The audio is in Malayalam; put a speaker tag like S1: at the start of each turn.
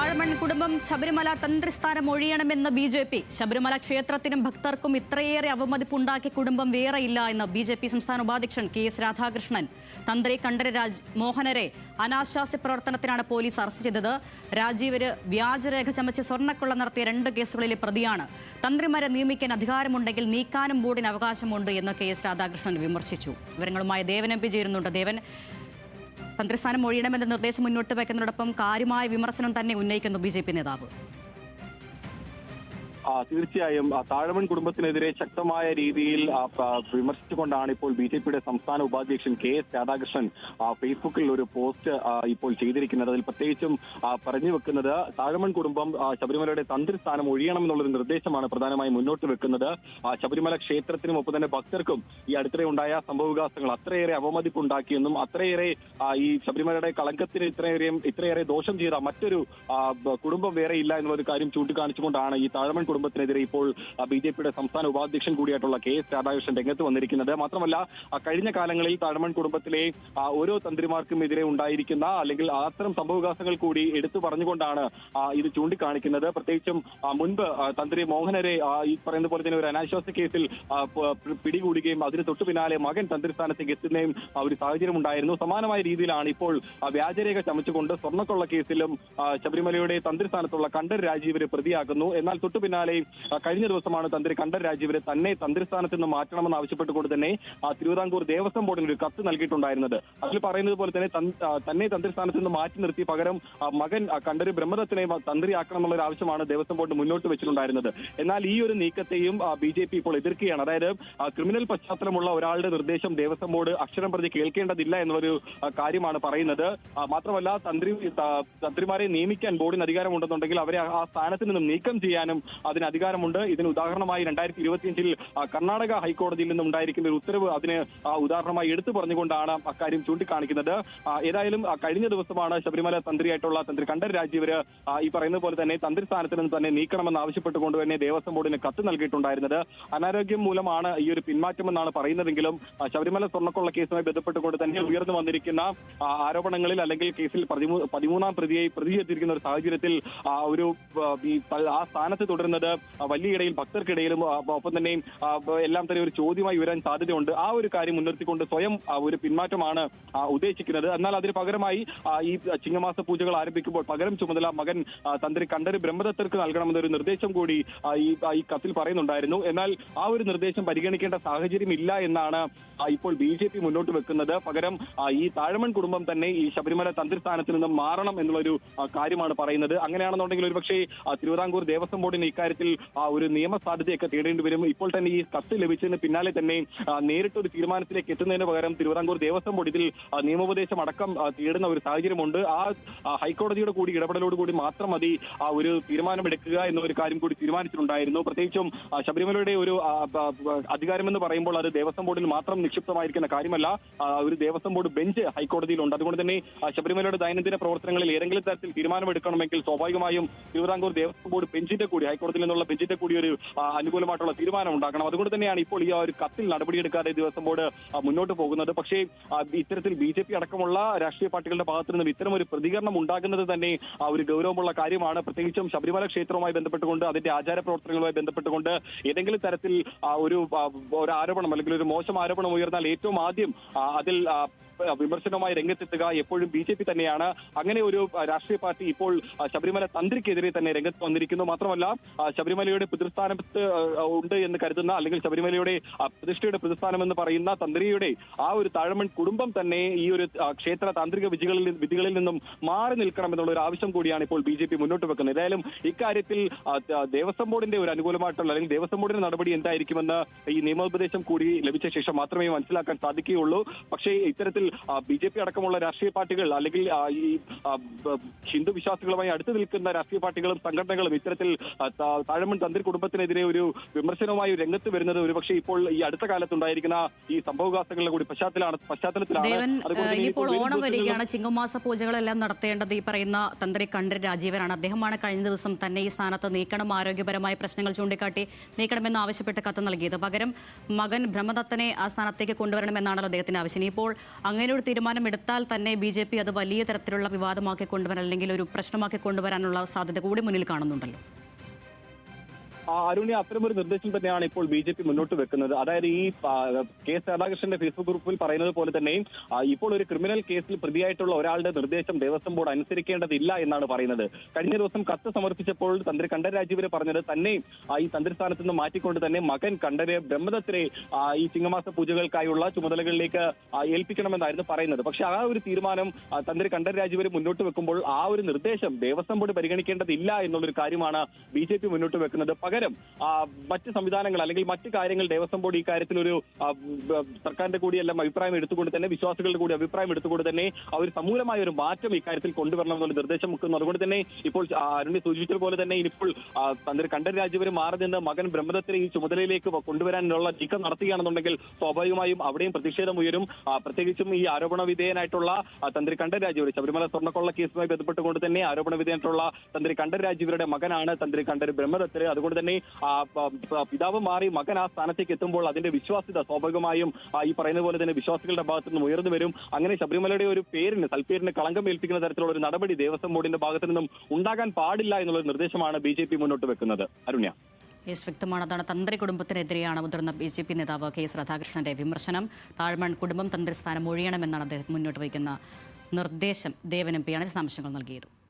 S1: താഴമൺ കുടുംബം ശബരിമല തന്ത്രിസ്ഥാനം ഒഴിയണമെന്ന് BJP. ശബരിമല ക്ഷേത്രത്തിനും ഭക്തർക്കും ഇത്രയേറെ അവമതിപ്പുണ്ടാക്കിയ കുടുംബം വേറെയില്ല എന്ന് BJP സംസ്ഥാന ഉപാധ്യക്ഷൻ KS രാധാകൃഷ്ണൻ. തന്ത്രി കണ്ഠരര് മോഹനരെ അനാശാസ്യ പ്രവർത്തനത്തിനാണ് പോലീസ് അറസ്റ്റ് ചെയ്തത്. രാജീവര് വ്യാജരേഖ ചമച്ച് സ്വർണ്ണക്കൊള്ള നടത്തിയ 2 കേസുകളിലെ പ്രതിയാണ്. തന്ത്രിമാരെ നിയമിക്കാൻ അധികാരമുണ്ടെങ്കിൽ നീക്കാനും ബോർഡിന് അവകാശമുണ്ട് എന്ന് KS രാധാകൃഷ്ണൻ വിമർശിച്ചു. വിവരങ്ങളുമായി ദേവൻ MP ചേരുന്നുണ്ട്. ദേവൻ, തന്ത്രിസ്ഥാനം ഒഴിയണമെന്ന നിർദ്ദേശം മുന്നോട്ട് വയ്ക്കുന്നതോടൊപ്പം കാര്യമായ വിമർശനം തന്നെ ഉന്നയിക്കുന്നു BJP നേതാവ്.
S2: തീർച്ചയായും താഴമൺ കുടുംബത്തിനെതിരെ ശക്തമായ രീതിയിൽ വിമർശിച്ചുകൊണ്ടാണ് ഇപ്പോൾ BJPയുടെ സംസ്ഥാന ഉപാധ്യക്ഷൻ KS രാധാകൃഷ്ണൻ ഫേസ്ബുക്കിൽ ഒരു പോസ്റ്റ് ഇപ്പോൾ ചെയ്തിരിക്കുന്നത്. അതിൽ പ്രത്യേകിച്ചും പറഞ്ഞു വെക്കുന്നത് താഴമൺ കുടുംബം ശബരിമലയുടെ തന്ത്രിസ്ഥാനം ഒഴിയണമെന്നുള്ളൊരു നിർദ്ദേശമാണ് പ്രധാനമായും മുന്നോട്ട് വെക്കുന്നത്. ശബരിമല ക്ഷേത്രത്തിനും ഒപ്പം തന്നെ ഭക്തർക്കും ഈ അടുത്തിടെ ഉണ്ടായ സംഭവവികാസങ്ങൾ അത്രയേറെ അവമതിപ്പുണ്ടാക്കിയെന്നും അത്രയേറെ ഈ ശബരിമലയുടെ കളങ്കത്തിന് ഇത്രയേറെ ദോഷം ചെയ്ത മറ്റൊരു കുടുംബം വേറെ ഇല്ല എന്നുള്ളൊരു കാര്യം ചൂണ്ടിക്കാണിച്ചുകൊണ്ടാണ് ഈ താഴമൺ കുടുംബത്തിനെതിരെ ഇപ്പോൾ BJPയുടെ സംസ്ഥാന ഉപാധ്യക്ഷൻ കൂടിയായിട്ടുള്ള KS രാധാകൃഷ്ണൻ രംഗത്ത് വന്നിരിക്കുന്നത്. മാത്രമല്ല കഴിഞ്ഞ കാലങ്ങളിൽ താഴമൺ കുടുംബത്തിലെ ഓരോ തന്ത്രിമാർക്കും എതിരെ ഉണ്ടായിരിക്കുന്ന അല്ലെങ്കിൽ അത്തരം സംഭവവികാസങ്ങൾ കൂടി എടുത്തു പറഞ്ഞുകൊണ്ടാണ് ഇത് ചൂണ്ടിക്കാണിക്കുന്നത്. പ്രത്യേകിച്ചും മുൻപ് തന്ത്രി മോഹനരെ ഈ പറയുന്ന പോലെ തന്നെ ഒരു അനാശ്വാസ കേസിൽ പിടികൂടുകയും അതിന് തൊട്ടു പിന്നാലെ മകൻ തന്ത്രിസ്ഥാനത്തേക്ക് എത്തുന്നതും ഒരു സാഹചര്യം ഉണ്ടായിരുന്നു. സമാനമായ രീതിയിലാണ് ഇപ്പോൾ വ്യാജരേഖ ചമച്ചുകൊണ്ട് സ്വർണ്ണക്കൊള്ള കേസിലും ശബരിമലയുടെ തന്ത്രിസ്ഥാനത്തുള്ള കണ്ഠരര് രാജീവരെ പ്രതിയാക്കുന്നു. എന്നാൽ തൊട്ടു പിന്നാലെ കഴിഞ്ഞ ദിവസമാണ് തന്ത്രി കണ്ഠരര് രാജീവരെ തന്നെ തന്ത്രിസ്ഥാനത്ത് നിന്ന് മാറ്റണമെന്ന് ആവശ്യപ്പെട്ടുകൊണ്ട് തന്നെ തിരുവിതാംകൂർ ദേവസ്വം ബോർഡിന് ഒരു കത്ത് നൽകിയിട്ടുണ്ടായിരുന്നത്. അതിൽ പറയുന്നത് പോലെ തന്നെ തന്ത്രിസ്ഥാനത്ത് നിന്ന് മാറ്റി നിർത്തി പകരം മകൻ കണ്ഠരര് ബ്രഹ്മദത്തിനെ തന്ത്രിയാക്കണം എന്നുള്ള ഒരു ആവശ്യമാണ് ദേവസ്വം ബോർഡ് മുന്നോട്ട് വെച്ചിട്ടുണ്ടായിരുന്നത്. എന്നാൽ ഈ ഒരു നീക്കത്തെയും BJP ഇപ്പോൾ എതിർക്കുകയാണ്. അതായത് ക്രിമിനൽ പശ്ചാത്തലമുള്ള ഒരാളുടെ നിർദ്ദേശം ദേവസ്വം ബോർഡ് അക്ഷരം പ്രതി കേൾക്കേണ്ടതില്ല എന്നുള്ളൊരു കാര്യമാണ് പറയുന്നത്. മാത്രമല്ല തന്ത്രിമാരെ നിയമിക്കാൻ ബോർഡിന് അധികാരമുണ്ടെന്നുണ്ടെങ്കിൽ അവരെ ആ സ്ഥാനത്ത് നിന്നും നീക്കം ചെയ്യാനും അതിന് അധികാരമുണ്ട്. ഇതിന് ഉദാഹരണമായി 2025 കർണാടക ഹൈക്കോടതിയിൽ നിന്നും ഉണ്ടായിരിക്കുന്ന ഒരു ഉത്തരവ് അതിന് ഉദാഹരണമായി എടുത്തു പറഞ്ഞുകൊണ്ടാണ് അക്കാര്യം ചൂണ്ടിക്കാണിക്കുന്നത്. ഏതായാലും കഴിഞ്ഞ ദിവസമാണ് ശബരിമല തന്ത്രിയായിട്ടുള്ള തന്ത്രി കണ്ഠരര് രാജീവര് ഈ പറയുന്ന പോലെ തന്നെ തന്ത്രിസ്ഥാനത്ത് നിന്ന് തന്നെ നീക്കണമെന്ന് ആവശ്യപ്പെട്ടുകൊണ്ട് തന്നെ ദേവസ്വം ബോർഡിന് കത്ത് നൽകിയിട്ടുണ്ടായിരുന്നത്. അനാരോഗ്യം മൂലമാണ് ഈ ഒരു പിന്മാറ്റമെന്നാണ് പറയുന്നതെങ്കിലും ശബരിമല സ്വർണ്ണക്കൊള്ള കേസുമായി ബന്ധപ്പെട്ടുകൊണ്ട് തന്നെ ഉയർന്നു വന്നിരിക്കുന്ന ആരോപണങ്ങളിൽ അല്ലെങ്കിൽ കേസിൽ 13ാം പ്രതി ചെയ്തിരിക്കുന്ന ഒരു സാഹചര്യത്തിൽ ആ സ്ഥാനത്ത് തുടരുന്നത് വലിയ ഭക്തർക്കിടയിലും ഒപ്പം തന്നെ എല്ലാം തന്നെ ഒരു ചോദ്യമായി വരാൻ സാധ്യതയുണ്ട്. ആ ഒരു കാര്യം മുൻനിർത്തിക്കൊണ്ട് സ്വയം ഒരു പിന്മാറ്റമാണ് ഉദ്ദേശിക്കുന്നത്. എന്നാൽ അതിന് പകരമായി ഈ ചിങ്ങമാസ പൂജകൾ ആരംഭിക്കുമ്പോൾ പകരം ചുമതല മകൻ തന്ത്രി കണ്ഠരര് ബ്രഹ്മദത്തർക്ക് നൽകണമെന്നൊരു നിർദ്ദേശം കൂടി ഈ കത്തിൽ പറയുന്നുണ്ടായിരുന്നു. എന്നാൽ ആ ഒരു നിർദ്ദേശം പരിഗണിക്കേണ്ട സാഹചര്യം ഇല്ല എന്നാണ് ഇപ്പോൾ BJP മുന്നോട്ട് വെക്കുന്നത്. പകരം ഈ താഴമൺ കുടുംബം തന്നെ ഈ ശബരിമല തന്ത്രിസ്ഥാനത്ത് നിന്നും മാറണം എന്നുള്ളൊരു കാര്യമാണ് പറയുന്നത്. അങ്ങനെയാണെന്നുണ്ടെങ്കിൽ ഒരുപക്ഷെ തിരുവിതാംകൂർ ദേവസ്വം ബോർഡിന് ഇക്കാര്യത്തിൽ ഒരു നിയമ സാധ്യതയൊക്കെ തേടേണ്ടി വരും. ഇപ്പോൾ തന്നെ ഈ കത്ത് ലഭിച്ചതിന് പിന്നാലെ തന്നെ നേരിട്ടൊരു തീരുമാനത്തിലേക്ക് എത്തുന്നതിന് പകരം തിരുവിതാംകൂർ ദേവസ്വം ബോർഡ് ഇതിൽ നിയമോപദേശം അടക്കം തേടുന്ന ഒരു സാഹചര്യമുണ്ട്. ഹൈക്കോടതിയുടെ കൂടി ഇടപെടലോടുകൂടി മാത്രം മതി ഒരു തീരുമാനമെടുക്കുക എന്നൊരു കാര്യം കൂടി തീരുമാനിച്ചിട്ടുണ്ടായിരുന്നു. പ്രത്യേകിച്ചും ശബരിമലയുടെ ഒരു അധികാരമെന്ന് പറയുമ്പോൾ അത് ദേവസ്വം ബോർഡിൽ മാത്രം നിക്ഷിപ്തമായിരിക്കുന്ന കാര്യമല്ല. ഒരു ദേവസ്വം ബോർഡ് ബെഞ്ച് ഹൈക്കോടതിയിലുണ്ട്. അതുകൊണ്ട് തന്നെ ശബരിമലയുടെ ദൈനംദിന പ്രവർത്തനങ്ങളിൽ ഏതെങ്കിലും തരത്തിൽ തീരുമാനമെടുക്കണമെങ്കിൽ സ്വാഭാവികമായും തിരുവിതാംകൂർ ദേവസ്വം ബോർഡ് ബെഞ്ചിന്റെ കൂടി ഹൈക്കോടതിയിൽ നിന്നുള്ള ബെഞ്ചിന്റെ കൂടി ഒരു അനുകൂലമായിട്ടുള്ള തീരുമാനം ഉണ്ടാക്കണം. അതുകൊണ്ട് തന്നെയാണ് ഇപ്പോൾ ഈ ഒരു കത്തിൽ നടപടിയെടുക്കാതെ ദേവസ്വം ബോർഡ് മുന്നോട്ട് പോകുന്നത്. പക്ഷേ ഇത്തരത്തിൽ BJP അടക്കമുള്ള രാഷ്ട്രീയ പാർട്ടികളുടെ ഭാഗത്തു നിന്നും ഇത്തരം ഒരു പ്രതികരണം ഉണ്ടാകുന്നത് തന്നെ ഒരു ഗൗരവമുള്ള കാര്യമാണ്. പ്രത്യേകിച്ചും ശബരിമല ക്ഷേത്രവുമായി ബന്ധപ്പെട്ടുകൊണ്ട് അതിന്റെ ആചാര പ്രവർത്തനങ്ങളുമായി ബന്ധപ്പെട്ടുകൊണ്ട് ഏതെങ്കിലും തരത്തിൽ ഒരു ആരോപണം അല്ലെങ്കിൽ ഒരു മോശം ആരോപണം ഉയർന്നാൽ ഏറ്റവും ആദ്യം അതിൽ വിമർശനവുമായി രംഗത്തെത്തുക എപ്പോഴും BJP തന്നെയാണ്. അങ്ങനെ ഒരു രാഷ്ട്രീയ പാർട്ടി ഇപ്പോൾ ശബരിമല തന്ത്രിക്കെതിരെ തന്നെ രംഗത്ത് വന്നിരിക്കുന്നു. മാത്രമല്ല ശബരിമലയുടെ പിതൃസ്ഥാനത്ത് ഉണ്ട് എന്ന് കരുതുന്ന അല്ലെങ്കിൽ ശബരിമലയുടെ പ്രതിഷ്ഠയുടെ പിതൃസ്ഥാനം എന്ന് പറയുന്ന തന്ത്രിയുടെ ആ ഒരു താഴമൺ കുടുംബം തന്നെ ഈ ഒരു ക്ഷേത്ര താന്ത്രിക വിധികളിൽ നിന്നും മാറി നിൽക്കണം എന്നുള്ള ഒരു ആവശ്യം കൂടിയാണ് ഇപ്പോൾ BJP മുന്നോട്ട് വെക്കുന്നത്. ഏതായാലും ഇക്കാര്യത്തിൽ ദേവസ്വം ബോർഡിന്റെ ഒരു അനുകൂലമായിട്ടുള്ള അല്ലെങ്കിൽ ദേവസ്വം ബോർഡിന്റെ നടപടി എന്തായിരിക്കുമെന്ന് ഈ നിയമോപദേശം കൂടി ലഭിച്ച ശേഷം മാത്രമേ മനസ്സിലാക്കാൻ സാധിക്കുകയുള്ളൂ. പക്ഷേ ഇത്തരത്തിൽ BJP അടക്കമുള്ള രാഷ്ട്രീയ പാർട്ടികൾ അല്ലെങ്കിൽ ഈ ഹിന്ദു വിശ്വാസികളുമായി അടുത്ത് നിൽക്കുന്ന രാഷ്ട്രീയ പാർട്ടികളും സംഘടനകളും ഇത്തരത്തിൽ താഴമൺ തന്ത്രി കുടുംബത്തിനെതിരെ ഒരു വിമർശനവുമായി രംഗത്ത് വരുന്നത് ഒരുപക്ഷെ ഇപ്പോൾ ഈ അടുത്ത കാലത്തുണ്ടായിരിക്കുന്ന ഈ സംഭവവികാസങ്ങളുടെ കൂടി പശ്ചാത്തലത്തിലാണ്.
S1: ഇനിയിപ്പോൾ ഓണം വരികയാണ്. ചിങ്ങമാസ പൂജകളെല്ലാം നടത്തേണ്ടത് ഈ പറയുന്ന തന്ത്രി കണ്ഠരര് രാജീവരാണ്. അദ്ദേഹമാണ് കഴിഞ്ഞ ദിവസം തന്നെ ഈ സ്ഥാനത്ത് നീക്കണം, ആരോഗ്യപരമായ പ്രശ്നങ്ങൾ ചൂണ്ടിക്കാട്ടി നീക്കണമെന്ന് ആവശ്യപ്പെട്ട് കത്ത് നൽകിയത്. പകരം മകൻ ബ്രഹ്മദത്തനെ ആ സ്ഥാനത്തേക്ക് കൊണ്ടുവരണമെന്നാണല്ലോ അദ്ദേഹത്തിന്റെ ആവശ്യം. ഇപ്പോൾ അങ്ങനെ ഒരു തീരുമാനം എടുത്താൽ തന്നെ BJP അത് വലിയ തരത്തിലുള്ള വിവാദമാക്കി കൊണ്ടുവരാൻ അല്ലെങ്കിൽ ഒരു പ്രശ്നമാക്കി കൊണ്ടുവരാനുള്ള സാധ്യത കൂടി മുന്നിൽ കാണുന്നുണ്ടല്ലോ.
S2: അരുണി, അത്തരമൊരു നിർദ്ദേശം തന്നെയാണ് ഇപ്പോൾ BJP മുന്നോട്ട് വെക്കുന്നത്. അതായത് ഈ KS രാധാകൃഷ്ണന്റെ ഫേസ്ബുക്ക് ഗ്രൂപ്പിൽ പറയുന്നത് പോലെ തന്നെ ഇപ്പോൾ ഒരു ക്രിമിനൽ കേസിൽ പ്രതിയായിട്ടുള്ള ഒരാളുടെ നിർദ്ദേശം ദേവസ്വം ബോർഡ് അനുസരിക്കേണ്ടതില്ല എന്നാണ് പറയുന്നത്. കഴിഞ്ഞ ദിവസം കത്ത് സമർപ്പിച്ചപ്പോൾ തന്ത്രി കണ്ഠരര് രാജീവര് പറഞ്ഞത് തന്നെ ഈ തന്ത്രിസ്ഥാനത്ത് നിന്ന് മാറ്റിക്കൊണ്ട് തന്നെ മകൻ കണ്ഠര് ബ്രഹ്മദത്തിനെ ഈ ചിങ്ങമാസ പൂജകൾക്കായുള്ള ചുമതലകളിലേക്ക് ഏൽപ്പിക്കണമെന്നായിരുന്നു പറയുന്നത്. പക്ഷെ ആ ഒരു തീരുമാനം തന്ത്രി കണ്ഠരര് രാജീവര് മുന്നോട്ട് വെക്കുമ്പോൾ ആ ഒരു നിർദ്ദേശം ദേവസ്വം ബോർഡ് പരിഗണിക്കേണ്ടതില്ല എന്നുള്ളൊരു കാര്യമാണ് BJP മുന്നോട്ട് വെക്കുന്നത്. പകരം മറ്റ് സംവിധാനങ്ങൾ അല്ലെങ്കിൽ മറ്റു കാര്യങ്ങൾ ദേവസ്വം ബോർഡ് ഈ കാര്യത്തിൽ ഒരു സർക്കാരിന്റെ കൂടിയെല്ലാം അഭിപ്രായം എടുത്തുകൊണ്ട് തന്നെ വിശ്വാസികളുടെ കൂടി അഭിപ്രായം എടുത്തുകൊണ്ട് തന്നെ അവർ സമൂലമായ ഒരു മാറ്റം ഇക്കാര്യത്തിൽ കൊണ്ടുവരണം എന്നുള്ള നിർദ്ദേശം വെക്കുന്നു. അതുകൊണ്ട് തന്നെ ഇപ്പോൾ അരുണി സൂചിപ്പിച്ചത് പോലെ തന്നെ ഇപ്പോൾ തന്ത്രി കണ്ഠരര് രാജീവര് മാറി നിന്ന് മകൻ ബ്രഹ്മദത്തിനെ ഈ ചുമതലയിലേക്ക് കൊണ്ടുവരാനുള്ള നീക്കം നടത്തുകയാണെന്നുണ്ടെങ്കിൽ സ്വാഭാവികമായും അവിടെയും പ്രതിഷേധം ഉയരും. പ്രത്യേകിച്ചും ഈ ആരോപണ വിധേയനായിട്ടുള്ള തന്ത്രി കണ്ഠരര് രാജീവര് ശബരിമല സ്വർണ്ണക്കൊള്ള കേസുമായി ബന്ധപ്പെട്ടുകൊണ്ട് തന്നെ ആരോപണ വിധേയനായിട്ടുള്ള തന്ത്രി കണ്ഠരര് രാജീവരുടെ മകനാണ് തന്ത്രി കണ്ഠര് ബ്രഹ്മദത്ത്. അതുകൊണ്ട് തന്നെ പിതാവ് മാറി മകൻ ആ സ്ഥാനത്തേക്ക് എത്തുമ്പോൾ അതിന്റെ വിശ്വാസ്യത സ്വാഭാവികമായും ഈ പറയുന്ന പോലെ തന്നെ വിശ്വാസികളുടെ ഭാഗത്തു നിന്നും ഉയർന്നു വരും. അങ്ങനെ ശബരിമലയുടെ ഒരു സൽപ്പേരിന് കളങ്കം ഏൽപ്പിക്കുന്ന തരത്തിലുള്ള ഒരു നടപടി ദേവസ്വം ബോർഡിന്റെ ഭാഗത്തു നിന്നും ഉണ്ടാകാൻ പാടില്ല എന്നുള്ള നിർദ്ദേശമാണ് BJP മുന്നോട്ട് വെക്കുന്നത്. അരുണ്യ,
S1: വ്യക്തമാണ്. അതാണ് തന്ത്രി കുടുംബത്തിനെതിരെയാണ് മുതിർന്ന BJP നേതാവ് KS രാധാകൃഷ്ണന്റെ വിമർശനം. താഴ്മൺ കുടുംബം തന്ത്രിസ്ഥാനം ഒഴിയണമെന്നാണ് അദ്ദേഹം മുന്നോട്ട് വയ്ക്കുന്ന നിർദ്ദേശം. ദേവൻ MP യാണ് വിശദാംശങ്ങൾ നൽകിയത്.